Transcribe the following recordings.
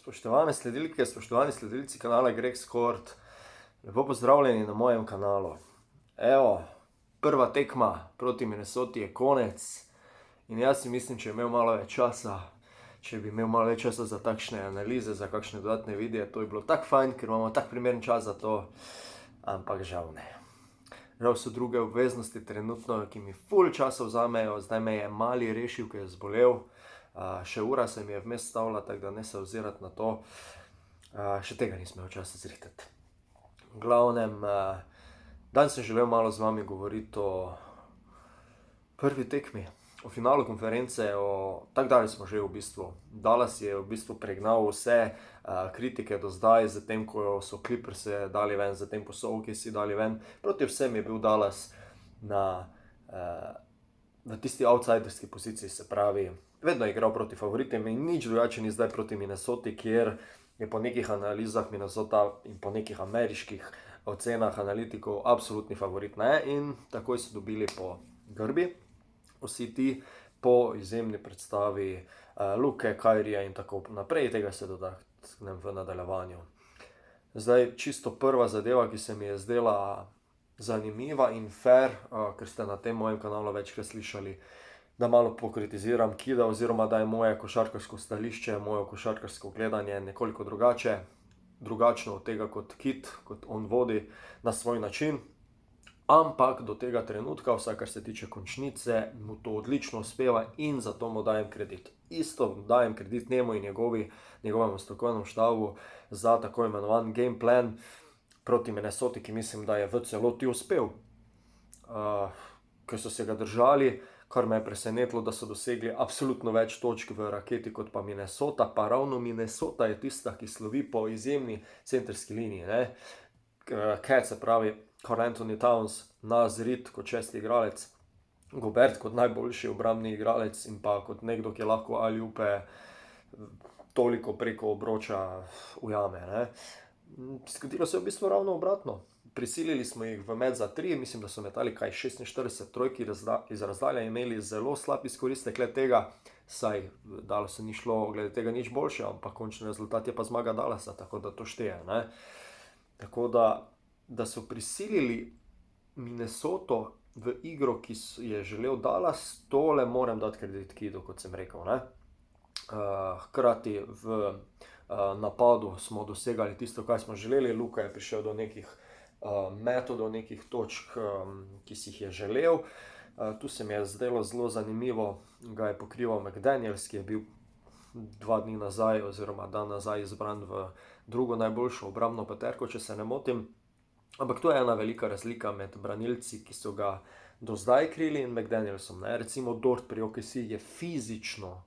Spoštovane sledilke, spoštovani sledilci kanala Greg Skort, lepo pozdravljeni na mojem kanalu. Evo, prva tekma proti Minnesoti je konec in jaz si mislim, če bi imel malo več časa, za takšne analize, za kakšne dodatne videe, to bi bilo tako fajn, ker imamo tak primeren čas za to, ampak žal ne. Žal so druge obveznosti trenutno, ki mi ful časa vzamejo, zdaj me je mali rešil, ki je zbolel. Še ura se mi je vmes stavila, tako da ne se ozirati na to. Še tega nisem imel časa zrihtati. V glavnem, danes sem želel malo z vami govoriti o prvi tekmi, o finalu konference, tako daleč smo že v bistvu. Dallas je v bistvu pregnal vse kritike do zdaj, zatem ko so Clipperse dali ven, zatem ko so OKC dali ven. Proti vsem je bil Dallas v tisti outsiderski poziciji, se pravi, vedno je igral proti favoritem in nič drugače ni zdaj proti Minnesoti, kjer je po nekih analizah Minnesota in po nekih ameriških ocenah analitikov absolutni favorit, ne? In takoj so dobili po grbi vsi ti, po izjemni predstavi Luke, Kyrieja in tako naprej, tega se dotaknem v nadaljevanju. Zdaj, čisto prva zadeva, ki se mi je zdela zanimiva in fair, ker ste na tem mojem kanalu večkrat slišali, da malo pokritiziram Kida oziroma da je moje košarkarsko stališče, moje košarkarsko gledanje nekoliko drugačno od tega kot Kid, kot on vodi na svoj način. Ampak do tega trenutka, vsaj kar se tiče končnice, mu to odlično uspeva in zato mu dajem kredit. Isto dajem kredit njemu in njegovemu strokovnemu štabu za tako imenovan game plan proti Minnesoti, ki mislim, da je v celoti uspel. Ker so se ga držali, kar me je presenetilo, da so dosegli absolutno več točk v raketi kot pa Minnesota, pa ravno Minnesota je tista, ki slovi po izjemni centrski liniji, ne. Cat, se pravi Karl Anthony Towns, Naz Reid kot šesti igralec, Gobert kot najboljši obrambni igralec in pa kot nekdo, ki lahko alley-oope toliko preko obroča ujame, ne. Zgodilo se je v bistvu ravno obratno. Prisilili smo jih v met za tri, mislim, da so metali 46 trojk iz razdalje, imeli zelo slab izkoristek le tega, saj Dallasu ni šlo glede tega nič boljše, ampak končni rezultat je pa zmaga Dallasa, tako da to šteje, ne. Tako da so prisilili Minnesoto v igro, ki je želel Dallas, tole moram dati kredit Kidu, kot sem rekel, ne. Hkrati v napadu smo dosegali tisto, kar smo želeli, Luka je prišel do nekih metodov, nekih točk, ki si jih je želel. Tu se mi je zdelo zelo zanimivo, ga je pokrival McDaniels, ki je bil 2 dni nazaj oziroma dan nazaj izbran v drugo najboljšo obrambno peterko, če se ne motim. Ampak to je ena velika razlika med branilci, ki so ga do zdaj krili, in McDanielsom, ne. Recimo Dort pri OKC je fizično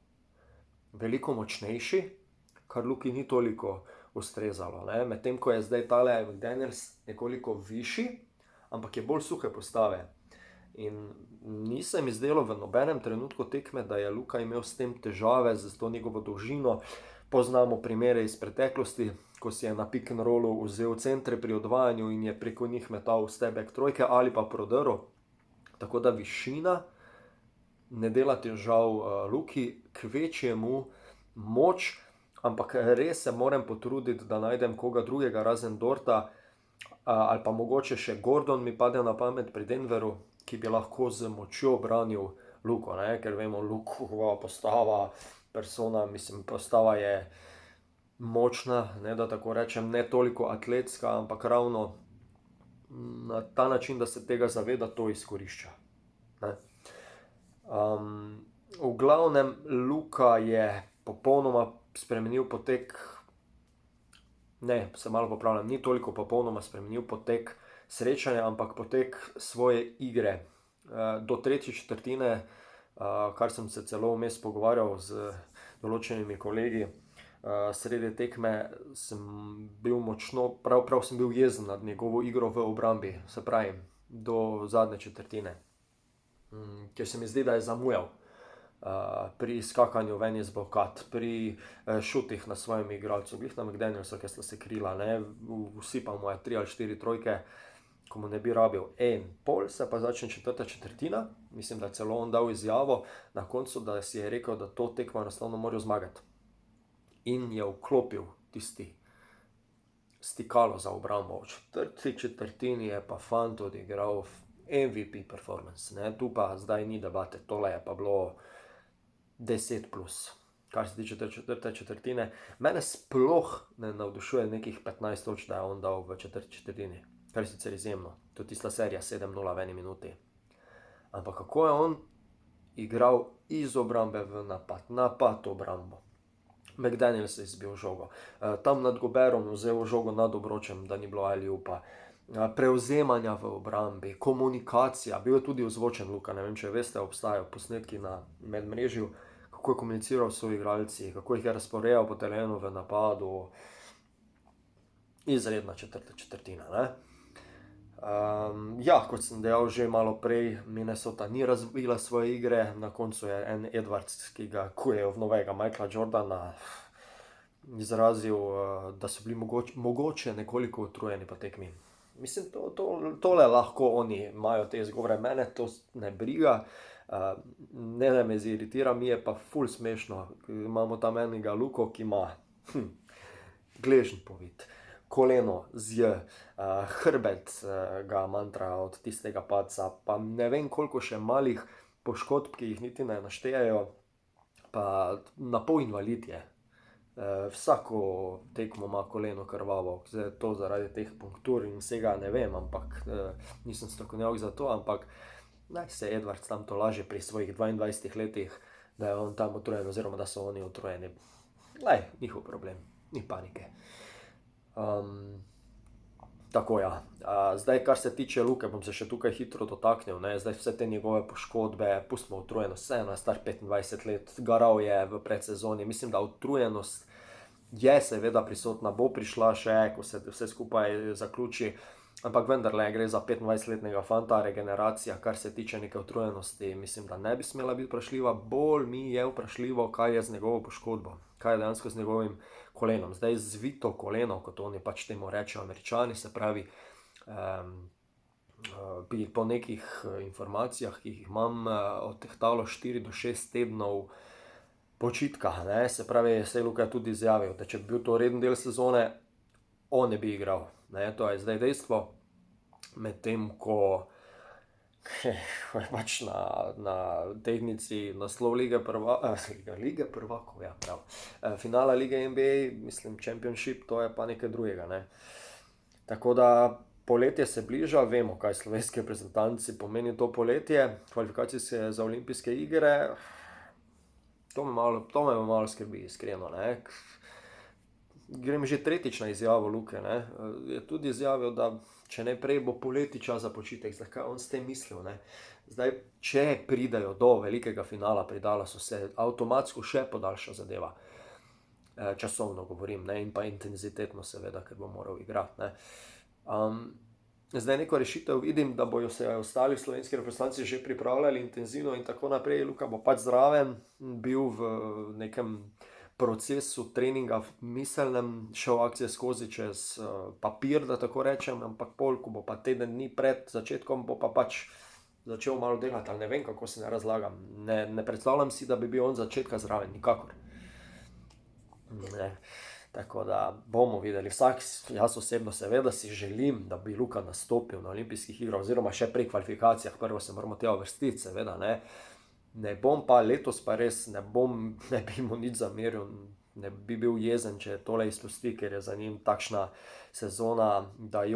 veliko močnejši, kar Luki ni toliko ustrezalo, ne. Medtem ko je zdaj tale McDaniels nekoliko višji, ampak je bolj suhe postave. In ni se mi zdelo v nobenem trenutku tekme, da je Luka imel s tem težave, s to njegovo dolžino. Poznamo primere iz preteklosti, ko si je na pick and rollu vzel centre pri odvajanju in je preko njih metal step-back trojke ali pa prodrl. Tako da višina ne dela težav Luki, kvečjemu moč, ampak res se moram potruditi, da najdem koga drugega razen Dorta, ali pa mogoče še Gordon mi pade na pamet pri Denveru, ki bi lahko z močjo branil Luko, ne, ker vemo, Lukova postava, persona, mislim, postava je močna, ne, da tako rečem, ne toliko atletska, ampak ravno na ta način, da se tega zaveda, to izkorišča, ne. V glavnem, Luka je popolnoma spremenil potek, ne, se malo popravljam, ni toliko popolnoma spremenil potek srečanja, ampak potek svoje igre. Do tretje četrtine, kar sem se celo vmes pogovarjal z določenimi kolegi, sredi tekme sem bil močno, prav sem bil jezen nad njegovo igro v obrambi, se pravi, do zadnje četrtine. Ker se mi zdi, da je zamujal pri skakanju ven iz blokad, pri šutih na svojem igralcu, glih na McDanielsa, ki sta se krila, ne, vsipal mu je 3 ali 4 trojke, ko mu ne bi rabil. In pol se pa začne četrta četrtina, mislim, da je celo on dal izjavo na koncu, da si je rekel, da to tekmo enostavno morajo zmagati. in je vklopil tisti stikalo za obrambo. V četrtini je pa fant odigral MVP performance, ne? Tu pa zdaj ni debate, tole je pa bilo 10+. Kar se tiče četrte četrtine, mene sploh ne navdušuje nekih 15 točk, da je on dal v četrtini, kar je sicer izjemno. To je tista serija 7-0 v eni minuti. Ampak kako je on igral iz obrambe v napad obrambo. McDaniels je izbil žogo. Tam nad Goberom vzel žogo nad obročem, da ni bilo alley-oopa. Prevzemanja v obrambi, komunikacija, bil je tudi ozvočen Luka, ne vem, če veste, obstajajo posnetki na medmrežju, kako je komuniciral s soigralci, kako jih je razporejal po terenu v napadu. Izredna četrta četrtina, ne? Ja, kot sem dejal že malo prej, Minnesota ni razvila svoje igre, na koncu je en Edwards, ki ga kuje v novega Michaela Jordana, izrazil, da so bili mogoče nekoliko utrujeni po tekmi. Mislim, tole lahko oni imajo te izgovore, mene to ne briga, ne da me ziritira, mi je pa ful smešno. Imamo tam enega Luko, ki ima gležen povid, koleno z hrbet ga mantra od tistega padca, pa ne vem koliko še malih poškodb, ki jih niti ne naštejejo, pa na pol invalid je. Vsako tekmo ima koleno krvavo, to zaradi teh punktur in vsega ne vem, ampak nisem strokovnjak za to, ampak naj se Edwards tam to laže pri svojih 22 letih, da je on tam utrujen oziroma da so oni utrujeni. Njihov problem, ni panike. Tako ja, zdaj kar se tiče Luke, bom se še tukaj hitro dotaknil, ne, zdaj vse te njegove poškodbe, pustimo utrujenost, vseeno je star 25 let, garal je v predsezoni, mislim, da utrujenost je seveda prisotna, bo prišla še, ko se vse skupaj zaključi, ampak vendarle gre za 25-letnega fanta, regeneracija, kar se tiče neke utrujenosti, mislim, da ne bi smela biti vprašljiva, bolj mi je vprašljivo, kaj je z njegovo poškodbo, kaj je dejansko z njegovim kolenom. Zdaj zvito koleno, kot oni pač temu rečejo Američani, se pravi, po nekih informacijah, ki jih imam, odtehtalo 4 do 6 tednov počitka, ne, se pravi, saj Luka je tudi izjavil, da če bi bil to reden del sezone, on ne bi igral, ne, to je zdaj dejstvo, medtem ko je pač na tehnici naslov lige prvakov, ja, prav, finala lige NBA, mislim Championship, to je pa nekaj drugega, ne. Tako da poletje se bliža, vemo, kaj slovenski reprezentanci pomeni to poletje, kvalifikacije za olimpijske igre, to me malo skrbi, iskreno, ne. Grem že tretjič na izjavo Luke, ne, je tudi izjavil, da če ne prej bo poleti čas za počitek, zdaj kaj on s tem mislil, ne. Zdaj, če pridejo do velikega finala pri Dallasu, se avtomatsko še podaljša zadeva, časovno govorim, ne, in pa intenzitetno seveda, ker bo moral igrati, ne. Zdaj neko rešitev vidim, da bojo se ostali slovenski reprezentanci že pripravljali intenzivno in tako naprej, Luka bo pač zraven, bil v nekem procesu treninga miselnem, šel akcije skozi čez papir, da tako rečem, ampak pol, ko bo pa teden dni pred začetkom, bo pa pač začel malo delati, ali ne vem, kako se ne razlagam, ne predstavljam si, da bi bil on začetka zraven, nikakor. Ne, tako da bomo videli, jaz osebno seveda si želim, da bi Luka nastopil na olimpijskih igrah oziroma še pri kvalifikacijah, prvo se moramo tja uvrstiti, seveda, ne. Ne bom pa letos pa res, ne bi mu nič zameril, ne bi bil jezen, če tole izpusti, ker je za njim takšna sezona, da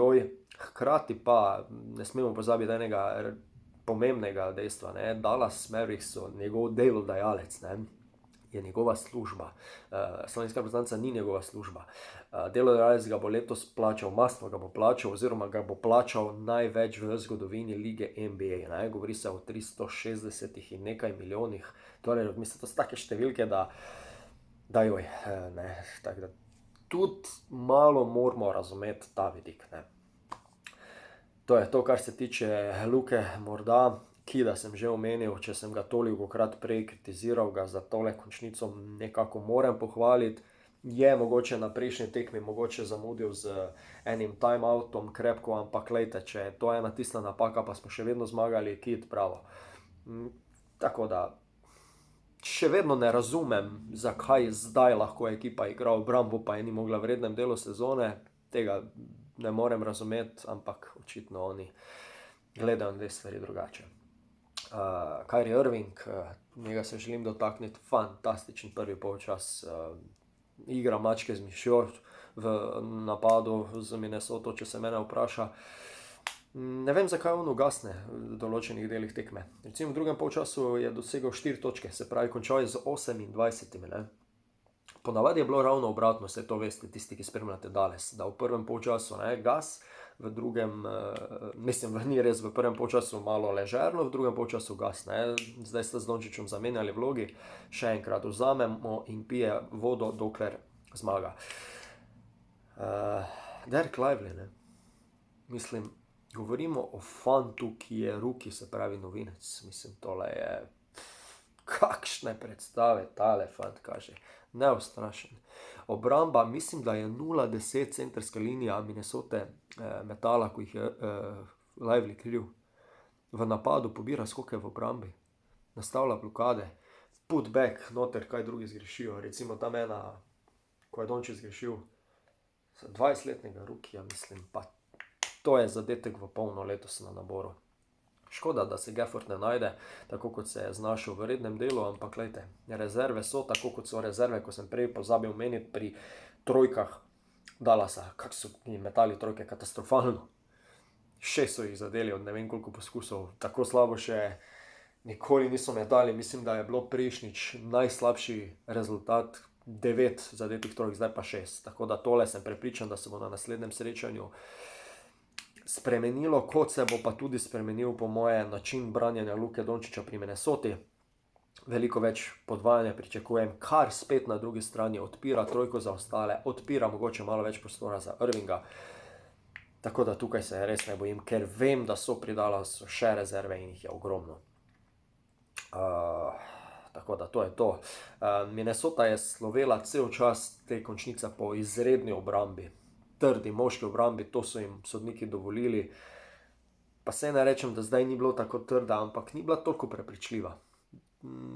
hkrati pa ne smemo pozabiti enega pomembnega dejstva, ne, Dallas Mavericks so njegov delodajalec, ne, je njegova služba, slovenska reprezentanca ni njegova služba, delodajalec ga bo letos plačal, mastno ga bo plačal oziroma ga bo plačal največ v zgodovini lige NBA, ne, govori se o 360 in nekaj milijonih, torej, mislim, to so take številke, ne, tako da tudi malo moramo razumeti ta vidik, ne. To je to, kar se tiče Luke, morda Kida sem že omenil, če sem ga tolikokrat prej kritiziral, ga za tole končnico nekako moram pohvaliti, je mogoče na prejšnji tekmi mogoče zamudil z enim timeoutom krepko, ampak glejte, če je to ena tista napaka, pa smo še vedno zmagali, Kid, bravo. Tako da še vedno ne razumem, zakaj zdaj lahko ekipa igra obrambo, pa je ni mogla v rednem delu sezone. Tega ne morem razumeti, ampak očitno oni gledajo na te stvari drugače. Kyrie Irving, njega se želim dotakniti, fantastičen prvi polčas, igra mačke z mišjo v napadu z Minnesoto, če se mene vpraša. Ne vem, zakaj on ugasne v določenih delih tekme. Recimo v drugem polčasu je dosegel 4 točke, se pravi, končal je z 28, ne. Ponavadi je bilo ravno obratno, vse to veste, tisti, ki spremljate Dallas, da v prvem polčasu, ne, gas, v drugem, ni res, v prvem polčasu malo ležerno, v drugem polčasu gas, ne. Zdaj sta z Dončićem zamenjali vlogi, še enkrat vzamemo in pije vodo, dokler zmaga. Dereck Lively, ne. Mislim, govorimo o fantu, ki je rookie, se pravi novinec. Mislim, tole je, kakšne predstave tale fant kaže. Neustrašen. Obramba, mislim, da je 0-10 centrska linija Minnesote metala, ko jih je Lively kril. V napadu pobira skoke v obrambi, nastavlja blokade, putback, noter, kaj drugi zgrešijo. Recimo tam ena, ko je Dončić zgrešil, 20-letnega rookija, mislim, pa to je zadetek v polno letos na naboru. Škoda, da se Gafford ne najde, tako kot se je znašel v rednem delu, ampak glejte, rezerve so tako, kot so rezerve, ko sem prej pozabil omeniti pri trojkah Dallasa, kako so metali trojke katastrofalno. 6 so jih zadeli od ne vem koliko poskusov, tako slabo še nikoli niso metali, mislim, da je bilo prejšnjič najslabši rezultat 9 zadetih trojk, zdaj pa 6, tako da tole sem prepričan, da se bo na naslednjem srečanju spremenilo, kot se bo pa tudi spremenil po moje način branjenja Luke Dončića pri Minnesoti. Veliko več podvajanja pričakujem, kar spet na drugi strani odpira trojko za ostale, odpira mogoče malo več prostora za Irvinga. Tako da tukaj se res ne bojim, ker vem, da so pri Dallasu še rezerve in jih je ogromno. Tako da to je to. Minnesota je slovela cel čas te končnice po izredni obrambi. Trdi moški obrambi, to so jim sodniki dovolili. Pa se ne rečem, da zdaj ni bilo tako trda, ampak ni bila toliko prepričljiva.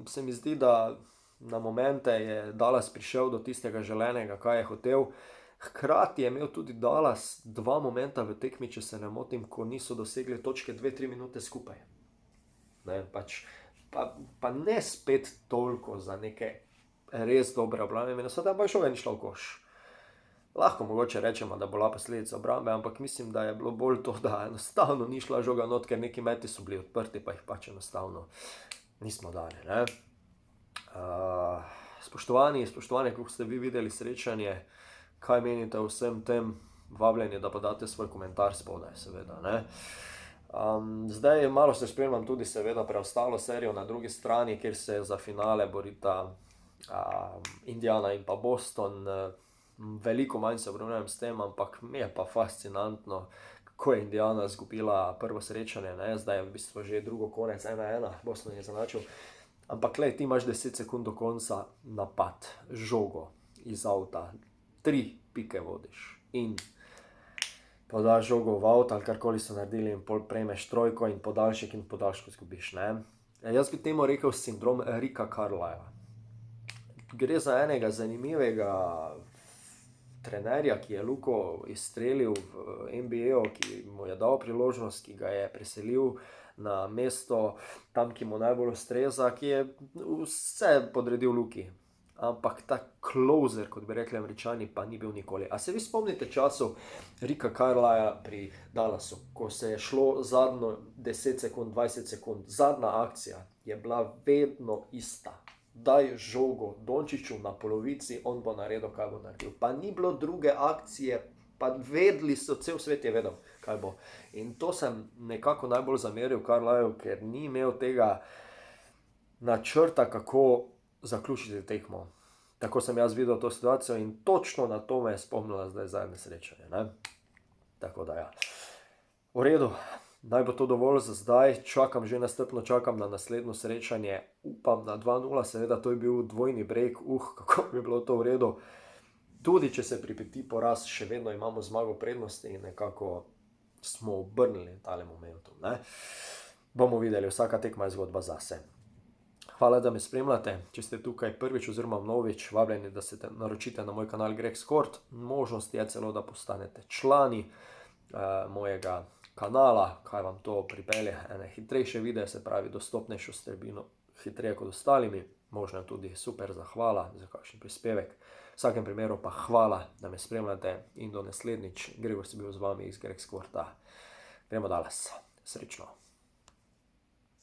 Se mi zdi, da na momente je Dallas prišel do tistega želenega, kaj je hotel. Hkrati je imel tudi Dallas 2 momenta v tekmi, če se ne motim, ko niso dosegli točke 2-3 minute skupaj. Ne, pač, pa ne spet toliko za neke res dobre obrambe, Minnesota pa šoga ni šla v koš. Lahko mogoče rečemo, da bila posledica obrambe, ampak mislim, da je bilo bolj to, da enostavno ni šla žoga not, ker neki meti so bili odprti, pa jih pač enostavno nismo dali, ne. Spoštovani, kako ste vi videli srečanje, kaj menite o vsem tem, vabljeni, da pa date svoj komentar spodaj, seveda, ne. Zdaj malo se spremljam tudi seveda preostalo serijo na drugi strani, kjer se za finale borita Indiana in pa Boston. Veliko manj se obremenjujem s tem, ampak mi je pa fascinantno, kako je Indiana izgubila prvo srečanje, ne, zdaj je v bistvu že drugo konec 1-1, Boston je zanačil. Ampak glej, ti imaš 10 sekund do konca, napad, žogo iz avta, 3 pike vodiš in podaš žogo v avto ali karkoli so naredili in pol prejmeš trojko in podaljšek in podaljšku izgubiš, ne. Jaz bi temu rekel sindrom Ricka Carlisla. Gre za enega zanimivega trenerja, ki je Luko izstrelil v NBA, ki mu je dal priložnost, ki ga je preselil na mesto tam, ki mu najbolj ustreza, ki je vse podredil Luki. Ampak ta closer, kot bi rekli Američani, pa ni bil nikoli. A se vi spomnite časov Ricka Carlisla pri Dallasu, ko se je šlo zadnjo 10 sekund, 20 sekund, zadnja akcija je bila vedno ista. Daj žogo Dončiću na polovici, on bo naredil, kaj bo naredil. Pa ni bilo druge akcije, pa vedeli so, cel svet je vedel, kaj bo. In to sem nekako najbolj zameril Carlislu, ker ni imel tega načrta, kako zaključiti tekmo. Tako sem jaz videl to situacijo in točno na to me je spomnila zdaj zadnje srečanje, ne. Tako da ja. V redu. Naj bo to dovolj za zdaj, nestrpno čakam na naslednjo srečanje, upam na 2-0, seveda to je bil dvojni brejk, kako bi bilo to v redu. Tudi če se pripeti poraz, še vedno imamo zmago prednosti in nekako smo obrnili tale momentum, ne. Bomo videli, vsaka tekma je zgodba zase. Hvala, da me spremljate. Če ste tukaj prvič oziroma mnovič, vabljeni, da se naročite na moj kanal Greg Skort. Možnost je celo, da postanete člani mojega kanala, kaj vam to pripelje, ene hitrejše videe, se pravi dostopnejšo vsebino, hitreje kot ostalimi. Možno je tudi super zahvala za kakšen prispevek. V vsakem primeru pa hvala, da me spremljate in do naslednjič. Gregor si bil z vami iz Greg Skorta. Gremo danes. Srečno.